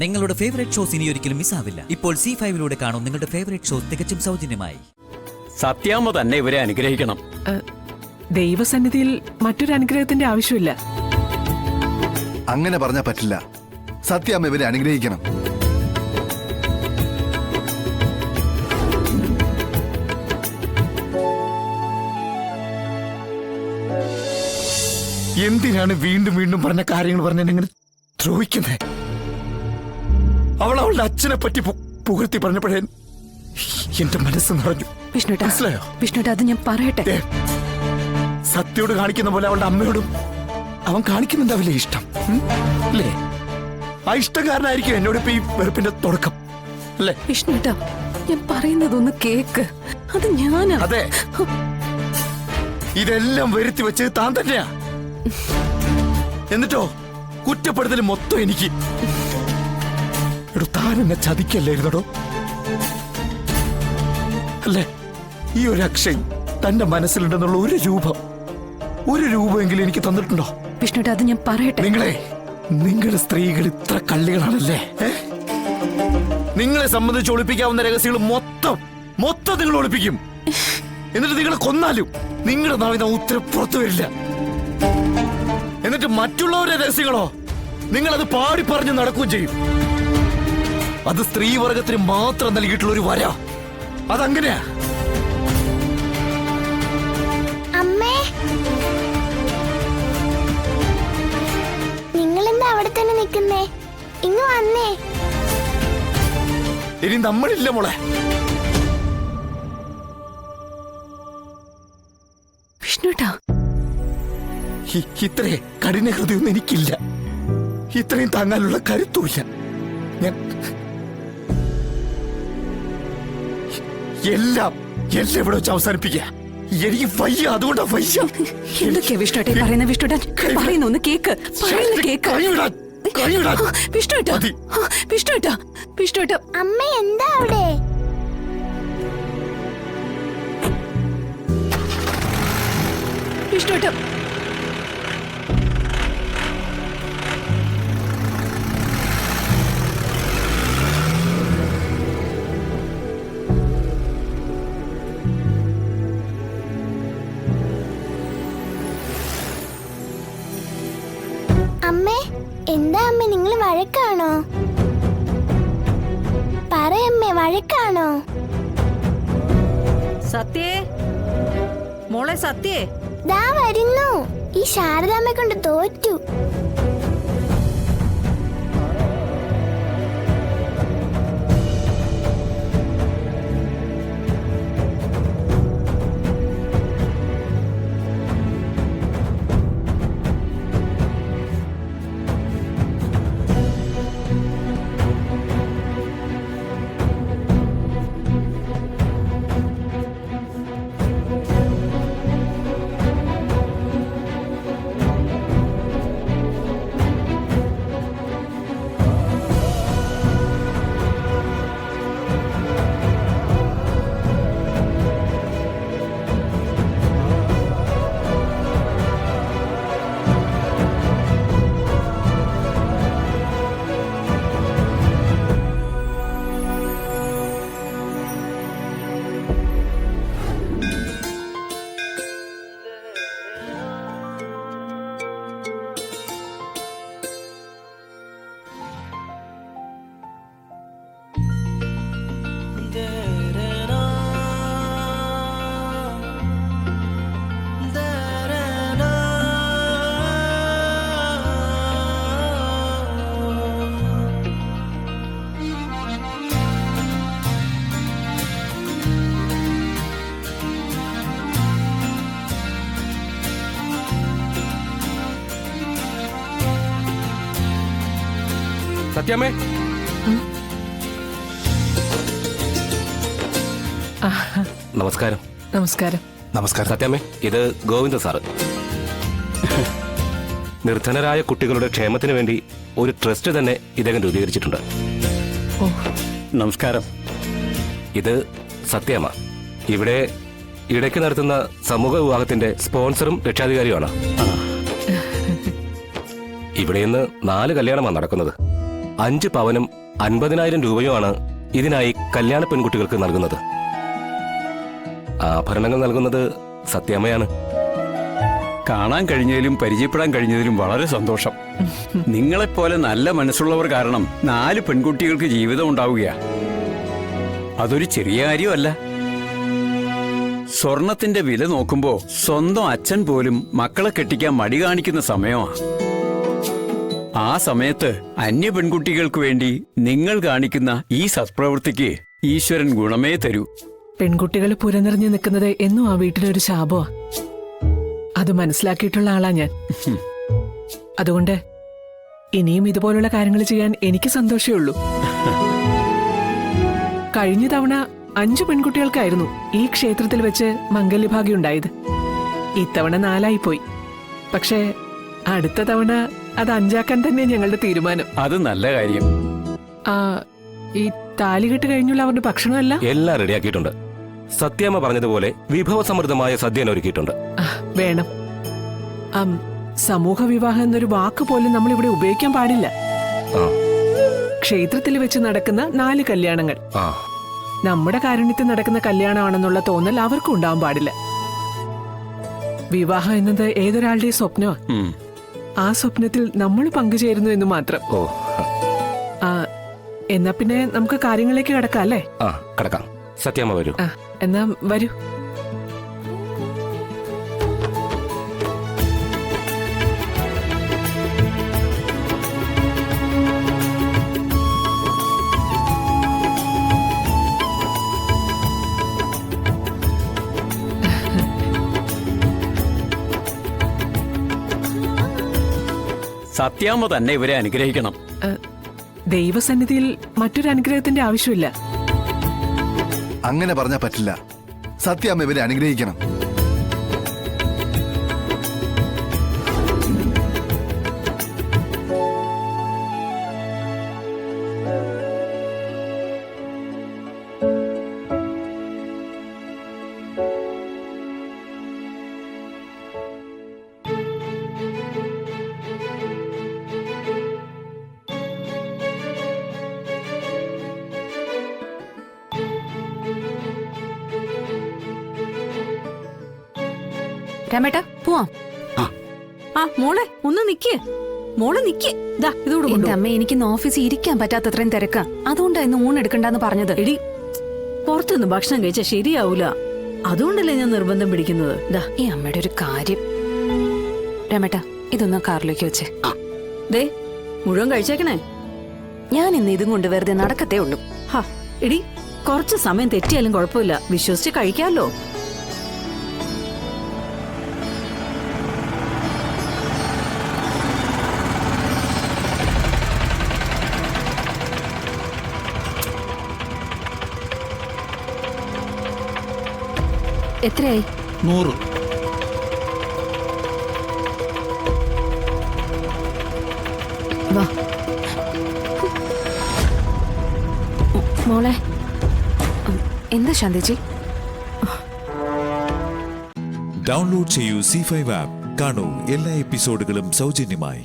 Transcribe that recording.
നിങ്ങളുടെ favourite shows ഇനി ഒരിക്കലും മിസ്സാവില്ല. ഇപ്പോൾ C5 കാണും നിങ്ങളുടെ ഫേവറേറ്റ് ഷോസ് തികച്ചും സൗജന്യമായി. സത്യാമ്മ തന്നെ ഇവരെ അനുഗ്രഹിക്കണം. ദൈവസന്നിധിയിൽ മറ്റൊരു അനുഗ്രഹത്തിന്റെ ആവശ്യമില്ല. അങ്ങനെ പറഞ്ഞാൽ പറ്റില്ല. സത്യാമ്മ ഇവരെ അനുഗ്രഹിക്കണം. എന്തിനാണ് വീണ്ടും വീണ്ടും പറഞ്ഞ കാര്യങ്ങൾ പറഞ്ഞ എങ്ങനെ ദ്രോഹിക്കുന്നേ? അവളുടെ അച്ഛനെ പറ്റി പുകഴ്ത്തി പറഞ്ഞപ്പോഴേ എന്റെ മനസ്സ് നിറഞ്ഞു. മനസ്സിലായോ വിഷ്ണുട്ടാ, അത് ഞാൻ പറയട്ടെ. സത്യോട് കാണിക്കുന്ന പോലെ അവളുടെ അമ്മയോടും അവൻ കാണിക്കുന്നുണ്ടാവില്ലേ ഇഷ്ടം? അല്ലേ? ആ ഇഷ്ടക്കാരനായിരിക്കും എന്നോട് ഇപ്പൊ ഈ വെറുപ്പിന്റെ തുടക്കം അല്ലേ? വിഷ്ണുട്ടാ, ഞാൻ പറയുന്നതൊന്ന് കേക്ക്. അത് ഞാനാ. അതെ, ഇതെല്ലാം വരുത്തി വെച്ച് താൻ തന്നെയാ. എന്നിട്ടോ കുറ്റപ്പെടുത്തൽ മൊത്തം എനിക്ക്. എടോ, താൻ എന്നെ ചതിക്കല്ലായിരുന്നോ? അല്ലേ? ഈ ഒരു അക്ഷയ് തന്റെ മനസ്സിലുണ്ടെന്നുള്ള ഒരു രൂപമെങ്കിലും എനിക്ക് തന്നിട്ടുണ്ടോ? വിഷ്ണുട്ടാ, അത് ഞാൻ പറയട്ടെ. നിങ്ങളെ സ്ത്രീകൾ ഇത്ര കള്ളികളാണല്ലേ? നിങ്ങളെ സംബന്ധിച്ച് ഒളിപ്പിക്കാവുന്ന രഹസ്യങ്ങൾ മൊത്തം നിങ്ങൾ ഒളിപ്പിക്കും. എന്നിട്ട് നിങ്ങളെ കൊന്നാലും നിങ്ങളുടെ നാവിന് ഉത്തരം പുറത്തു വരില്ല. എന്നിട്ട് മറ്റുള്ളവരുടെ രഹസ്യങ്ങളോ നിങ്ങളത് പാടി പറഞ്ഞ് നടക്കുകയും ചെയ്യും. അത് സ്ത്രീവർഗത്തിന് മാത്രം നൽകിയിട്ടുള്ള ഒരു വര. അതങ്ങനെയാ. അമ്മേ, നിങ്ങളെന്താ അവിടെ തന്നെ നിൽക്കുന്നേ? ഇങ്ങ് വന്നേ. ഇനി നമ്മളില്ല മോളെ. വിഷ്ണുട്ടാ, ഇത്രേ കഠിന ഹൃദയൊന്നും എനിക്കില്ല. ഇത്രയും താങ്ങാനുള്ള കരുത്തുമില്ല. ഞാൻ എല്ലാം ഇവിടെ വെച്ച് അവസാനിപ്പിക്കുക. എനിക്ക് വയ്യ, അതുകൊണ്ടാ വയ്യ. എന്തൊക്കെയാ വിഷ്ണുട്ടെ പറയുന്ന? വിഷ്ണുട്ടാ, പറയുന്ന ഒന്ന് കേക്ക്. വിഷ്ണുട്ടാ, അമ്മ എന്താ അവിടെ? വിഷ്ണുട്ടാ, അമ്മേ, എന്താ അമ്മേ, നിങ്ങൾ വഴക്കാണോ? പറയമ്മേ, വഴക്കാണോ? സത്യേ, മോളെ സത്യേ, ദാ വരുന്നു. ഈ ശാരദാമ്മ കൊണ്ട് തോറ്റു. സത്യാമ്മേ, നമസ്കാരം. നമസ്കാരം. നമസ്കാരം. സത്യാമ്മേ, ഇത് ഗോവിന്ദ സാറ്. നിർധനരായ കുട്ടികളുടെ ക്ഷേമത്തിന് വേണ്ടി ഒരു ട്രസ്റ്റ് തന്നെ ഇദ്ദേഹം രൂപീകരിച്ചിട്ടുണ്ട്. നമസ്കാരം. ഇത് സത്യാമ്മ. ഇവിടെ ഇടയ്ക്ക് നടത്തുന്ന സമൂഹ വിവാഹത്തിന്റെ സ്പോൺസറും രക്ഷാധികാരിയുമാണ്. ഇവിടെ ഇന്ന് 4 കല്യാണമാണ് നടക്കുന്നത്. 5 പവനും 50,000 രൂപയുമാണ് ഇതിനായി കല്യാണ പെൺകുട്ടികൾക്ക് നൽകുന്നത്. ആഭരണങ്ങൾ നൽകുന്നത് സത്യാമ്മയാണ്. കാണാൻ കഴിഞ്ഞതിലും പരിചയപ്പെടാൻ കഴിഞ്ഞതിലും വളരെ സന്തോഷം. നിങ്ങളെപ്പോലെ നല്ല മനസ്സുള്ളവർ കാരണം 4 പെൺകുട്ടികൾക്ക് ജീവിതം ഉണ്ടാവുകയാ. അതൊരു ചെറിയ കാര്യമല്ല. സ്വർണത്തിന്റെ വില നോക്കുമ്പോ സ്വന്തം അച്ഛൻ പോലും മക്കളെ കെട്ടിക്കാൻ മടി കാണിക്കുന്ന സമയമാ. ആ സമയത്ത് അന്യ പെൺകുട്ടികൾക്ക് വേണ്ടി നിങ്ങൾ കാണിക്കുന്ന ഈ സത്പ്രവൃത്തിക്ക് ഈശ്വരൻ ഗുണമേ തരൂ. പെൺകുട്ടികൾ പുരനിറഞ്ഞു നിൽക്കുന്നത് എന്നും ആ വീട്ടിലൊരു ശാപമാ. അത് മനസ്സിലാക്കിയിട്ടുള്ള ആളാ ഞാൻ. അതുകൊണ്ട് ഇനിയും ഇതുപോലുള്ള കാര്യങ്ങൾ ചെയ്യാൻ എനിക്ക് സന്തോഷമേ ഉള്ളൂ. കഴിഞ്ഞ തവണ 5 പെൺകുട്ടികൾക്കായിരുന്നു ഈ ക്ഷേത്രത്തിൽ വെച്ച് മംഗല്യഭാഗ്യം ഉണ്ടായത്. ഇത്തവണ 4 പോയി. പക്ഷേ അടുത്ത തവണ അത് 5 തന്നെ ഞങ്ങളുടെ തീരുമാനം. അത് നല്ല കാര്യം. ഈ താലികെട്ട് കഴിഞ്ഞുള്ള അവരുടെ ഭക്ഷണമല്ല എല്ലാം റെഡിയാക്കിയിട്ടുണ്ട്. സത്യാമ്മ പറഞ്ഞതുപോലെ വിഭവസമൃദ്ധമായ സദ്യ ഒരുക്കിയിട്ടുണ്ട്. വേണം. സമൂഹ വിവാഹം എന്നൊരു വാക്ക് പോലും നമ്മൾ ഇവിടെ ഉപയോഗിക്കാൻ പാടില്ല. ക്ഷേത്രത്തിൽ വെച്ച് നടക്കുന്ന 4 കല്യാണങ്ങൾ നമ്മുടെ കാരുണ്യത്തിൽ നടക്കുന്ന കല്യാണമാണെന്നുള്ള തോന്നൽ അവർക്കും ഉണ്ടാവാൻ പാടില്ല. വിവാഹം എന്നത് ഏതൊരാളുടെയും സ്വപ്നമാണ്. ആ സ്വപ്നത്തിൽ നമ്മൾ പങ്കുചേരുന്നു എന്ന് മാത്രം. എന്നാ പിന്നെ നമുക്ക് കാര്യങ്ങളിലേക്ക് കടക്കാം അല്ലേ? കടക്കാം. സത്യാമ്മ വരൂ. എന്നാ വരൂ. സത്യാമ്മ തന്നെ ഇവരെ അനുഗ്രഹിക്കണം. ദൈവസന്നിധിയിൽ മറ്റൊരു അനുഗ്രഹത്തിന്റെ ആവശ്യമില്ല. അങ്ങനെ പറഞ്ഞാൽ പറ്റില്ല. സത്യാമ്മ ഇവരെ അനുഗ്രഹിക്കണം. രാമേട്ടാ പോവാം. മോളെ ഒന്ന് നിക്ക്. മോളെ നിക്ക്. ഇതോട് എന്റെ അമ്മ എനിക്കിന്ന് ഓഫീസിൽ ഇരിക്കാൻ പറ്റാത്തത്രയും തിരക്കാ. അതുകൊണ്ടാ ഇന്ന് ഊണെടുക്കണ്ടെന്ന് പറഞ്ഞത്. എടി, പുറത്തുനിന്ന് ഭക്ഷണം കഴിച്ചാൽ ശരിയാവൂല. അതുകൊണ്ടല്ലേ ഞാൻ നിർബന്ധം പിടിക്കുന്നത്. ഈ അമ്മയുടെ ഒരു കാര്യം. രാമേട്ടാ ഇതൊന്ന് കാറിലേക്ക് വെച്ചേ. ദേ മുഴുവൻ കഴിച്ചേക്കണേ. ഞാൻ ഇന്ന് ഇതും കൊണ്ട് വെറുതെ നടക്കത്തേ ഉള്ളൂ. എടി, കുറച്ച് സമയം തെറ്റിയാലും കുഴപ്പമില്ല. വിശ്വസിച്ച് കഴിക്കാമല്ലോ. എത്രയായി? 100. വാ മോളെ. എന്താ ശാന്തിജി? ഡൗൺലോഡ് ചെയ്യൂ C5 ആപ്പ്. കാണൂ എല്ലാ എപ്പിസോഡുകളും സൗജന്യമായി.